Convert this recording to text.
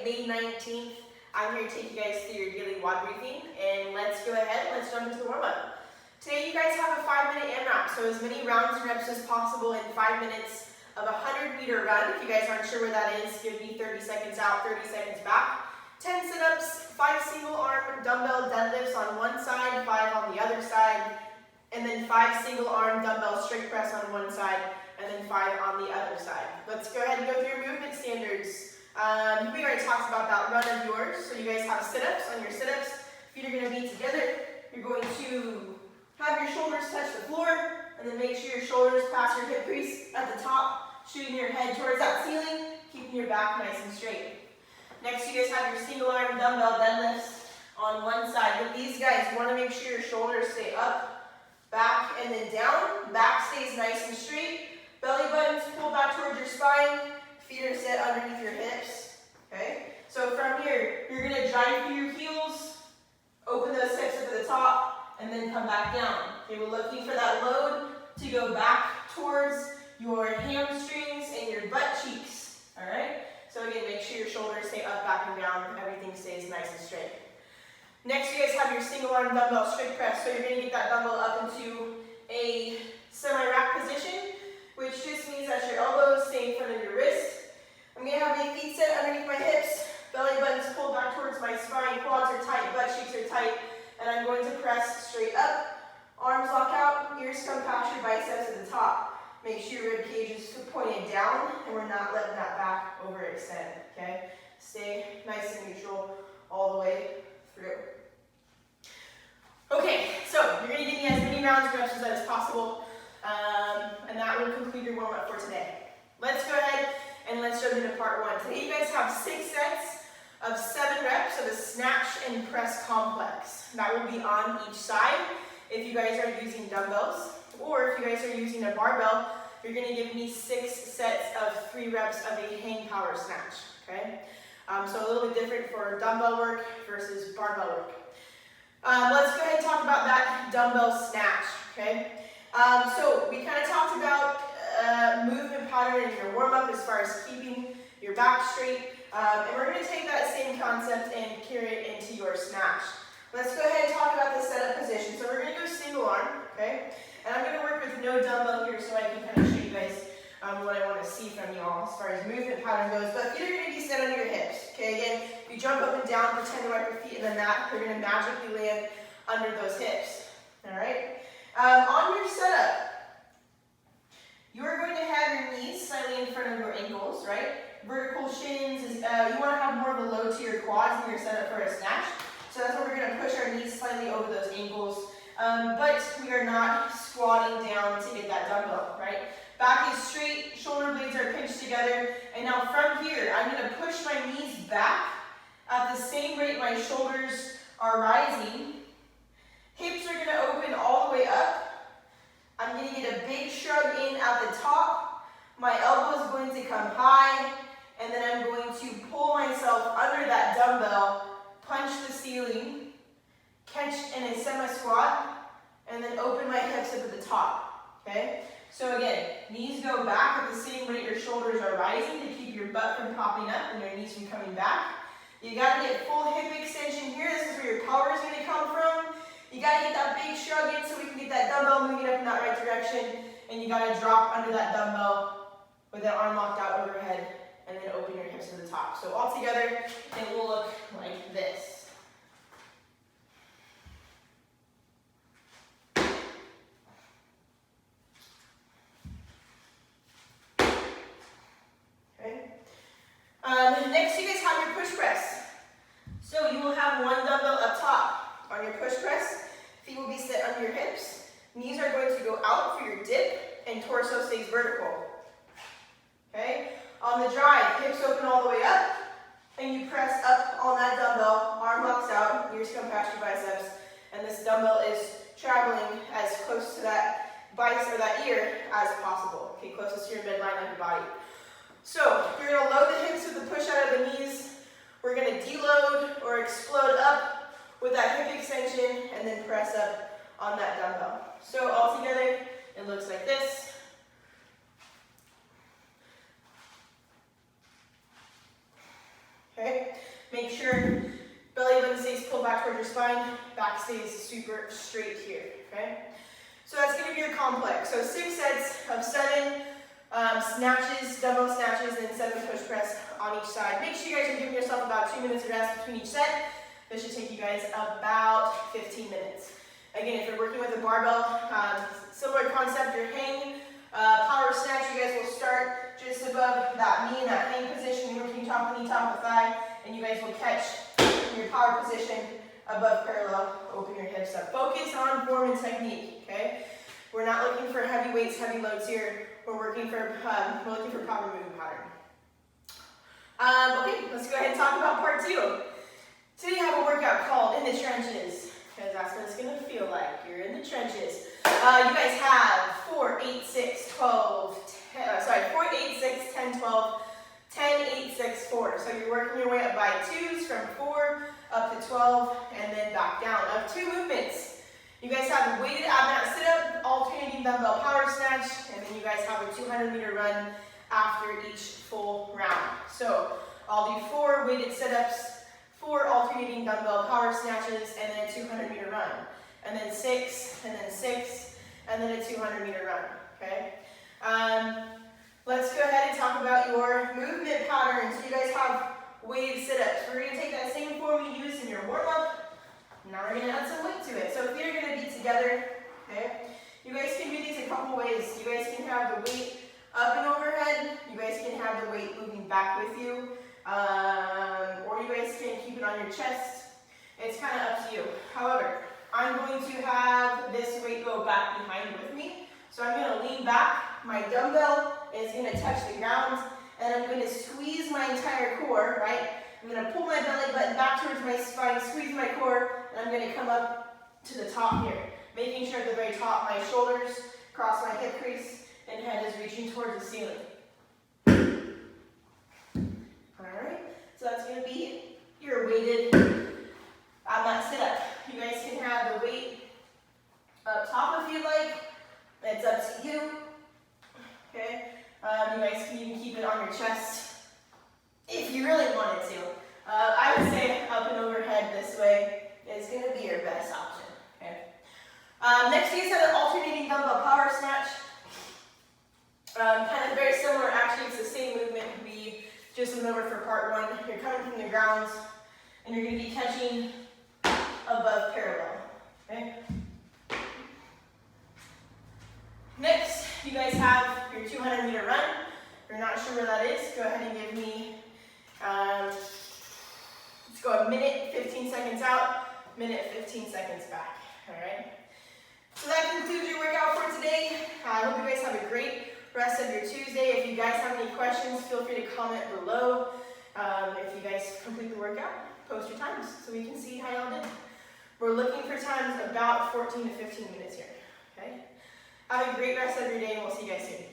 May 19th. I'm here to take you guys through your daily WOD briefing, and let's go ahead, let's jump into the warm-up. Today you guys have a 5-minute AMRAP, so as many rounds and reps as possible in 5 minutes of a 100-meter run. If you guys aren't sure where that is, give me 30 seconds out, 30 seconds back. 10 sit-ups, 5 single arm dumbbell deadlifts on one side, 5 on the other side, and then 5 single arm dumbbell strict press on one side, and then 5 on the other side. Let's go ahead and go through your movement standards. We already talked about that run of yours, so you guys have sit-ups. On your sit-ups, feet are going to be together. You're going to have your shoulders touch the floor, and then make sure your shoulders pass your hip crease at the top, shooting your head towards that ceiling, keeping your back nice and straight. Next, you guys have your single arm dumbbell deadlifts on one side. With these guys, you want to make sure your shoulders stay up, back, and then down. Back stays nice and straight. Belly buttons pull back towards your spine. Feet are set underneath your hips. Okay? So from here, you're going to drive through your heels, open those hips up at the top, and then come back down. Okay, we're looking for that load to go back towards your hamstrings and your butt cheeks. Alright? So again, make sure your shoulders stay up, back, and down. Everything stays nice and straight. Next, you guys have your single arm dumbbell strict press. So you're going to get that dumbbell up into a semi-rack position, which just means that your elbows stay in front of your wrist. I'm going to have my feet set underneath my hips, belly buttons pulled back towards my spine, quads are tight, butt cheeks are tight, and I'm going to press straight up. Arms lock out, ears come past your biceps at the top. Make sure your rib cage is pointed down, and we're not letting that back overextend, okay? Stay nice and neutral all the way through. Okay, so you're going to give me as many rounds of reps as possible, and that will conclude your warm-up for today. Let's go ahead and let's jump into part 1. Today you guys have 6 sets of 7 reps of a snatch and press complex. That will be on each side if you guys are using dumbbells, or if you guys are using a barbell, you're going to give me 6 sets of 3 reps of a hang power snatch, okay? So a little bit different for dumbbell work versus barbell work. Let's go ahead and talk about that dumbbell snatch, okay? So we kind of talked about movement pattern in your warm-up as far as keeping your back straight, and we're going to take that same concept and carry it into your snatch. Let's go ahead and talk about the setup position. So we're going to go single arm, okay? And I'm going to work with no dumbbell here so I can kind of show you guys what I want to see from you all as far as movement pattern goes. But feet are going to be set under your hips, okay? Again, if you jump up and down, pretend to wipe your feet in the mat, you're going to magically land under those hips, all right? On your setup, you are going to have your knees slightly in front of your ankles, right? Vertical shins, you want to have more of a load to your quads when you're set up for a snatch. So that's why we're going to push our knees slightly over those ankles. But we are not squatting down to get that dumbbell, right? Back is straight, shoulder blades are pinched together. And now from here, I'm going to push my knees back at the same rate my shoulders are rising. Hips are going to open all the way up. I'm going to get a big shrug in at the top. My elbow is going to come high, and then I'm going to pull myself under that dumbbell, punch the ceiling, catch in a semi-squat, and then open my hips up at the top, okay? So again, knees go back at the same rate your shoulders are rising to keep your butt from popping up and your knees from coming back. You got to get full hip extension here. This is where your power is going to come from. You got to get that big shrug in so we can get that dumbbell moving up in that right direction. And you got to drop under that dumbbell with that arm locked out overhead and then open your hips to the top. So all together, it will look like this. Okay. Next, you guys have your push press. So you will have one dumbbell up top. On your push press, feet will be set under your hips. Knees are going to go out for your dip, and torso stays vertical. Okay? On the drive, hips open all the way up, and you press up on that dumbbell, arm locks out, ears come past your biceps, and this dumbbell is traveling as close to that bicep or that ear as possible. Okay, closest to your midline of your body. So you're going to load the hips with the push out of the knees. We're going to deload or explode up with that hip extension, and then press up on that dumbbell. So all together, it looks like this. Okay. Make sure belly button stays pulled back towards your spine, back stays super straight here, okay? So that's gonna be your complex. So 6 sets of 7 snatches, dumbbell snatches, and 7 push press on each side. Make sure you guys are giving yourself about 2 minutes of rest between each set. This should take you guys about 15 minutes. Again, if you're working with a barbell, similar concept, you're hanging. Power snatch, you guys will start just above that knee in that hang position. You're working top of the knee, top of the thigh, and you guys will catch your power position above parallel. Open your hips up. Focus on form and technique, okay? We're not looking for heavy weights, heavy loads here. We're looking for proper movement pattern. Okay, let's go ahead and talk about part 2. Today we have a workout called In the Trenches, because that's what it's going to feel like. You're in the trenches. You guys have 4, 8, 6, 10, 12, 10, 8, 6, 4. So you're working your way up by 2s from 4 up to 12 and then back down. Of 2 movements. You guys have a weighted AMRAP sit-up, alternating dumbbell power snatch, and then you guys have a 200-meter run after each full round. So I'll do 4 weighted sit-ups, 4 alternating dumbbell power snatches, and then a 200-meter run. And then 6, and then 6, and then a 200-meter run, okay? Let's go ahead and talk about your movement patterns. So you guys have weighted sit-ups. We're going to take that same form you used in your warm-up. Now we're going to add some weight to it. So if you're going to be together, okay, you guys can do these a couple ways. You guys can have the weight up and overhead. You guys can have the weight moving back with you. Or you guys can keep it on your chest. It's kind of up to you. However, I'm going to have this weight go back behind with me. So I'm going to lean back. My dumbbell is going to touch the ground. And I'm going to squeeze my entire core, right? I'm going to pull my belly button back towards my spine, squeeze my core, and I'm going to come up to the top here. Making sure at the very top, my shoulders cross my hip crease, and head is reaching towards the ceiling. Alright, so that's going to be your weighted AMRAP sit-up. You guys can have the weight up top if you like. It's up to you. Okay? You guys can even keep it on your chest if you really wanted to. I would say up and overhead this way is going to be your best option. Okay? Next, you guys have an alternating dumbbell power snatch. Kind of very similar, actually, it's the same movement. We just went over for part 1. You're coming from the ground, and you're going to be catching above parallel. Okay? Next, you guys have your 200-meter run. If you're not sure where that is, go ahead and give me, let's go a minute, 15 seconds out, minute, 15 seconds back, all right? So that concludes your workout for today. I hope you guys have a great rest of your Tuesday. If you guys have any questions, feel free to comment below. If you guys complete the workout, post your times so we can see how y'all did. We're looking for times about 14 to 15 minutes here, okay? Have a great rest of your day, and we'll see you guys soon.